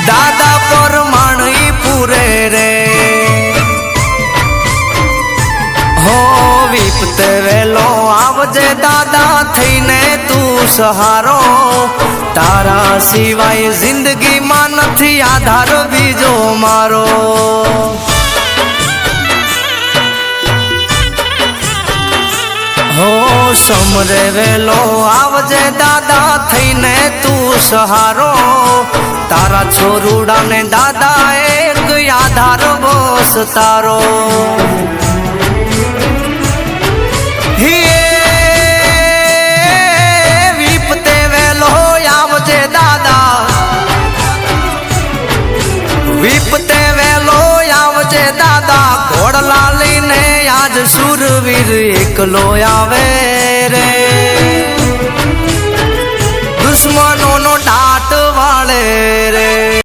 દાદા પરમાણી પૂરે રે હો વિપતે વેલો આવજે દાદા થઈને તું સહારો તારા સિવાય જિંદગીમાં નથી આધાર બીજો મારો હો સમરે વેલો આવજે દાદા થઈને તું સહારો તારા છોરુડાને દાદા એક આધાર બોસ તારો વિપતે વેલો આવજે દાદા વિપતે વેલો આવજે દાદા ઘોડલા લઈને આજ સુરવીર એકલો આવે રે દુશ્મનો નો ડાટ વાળે રે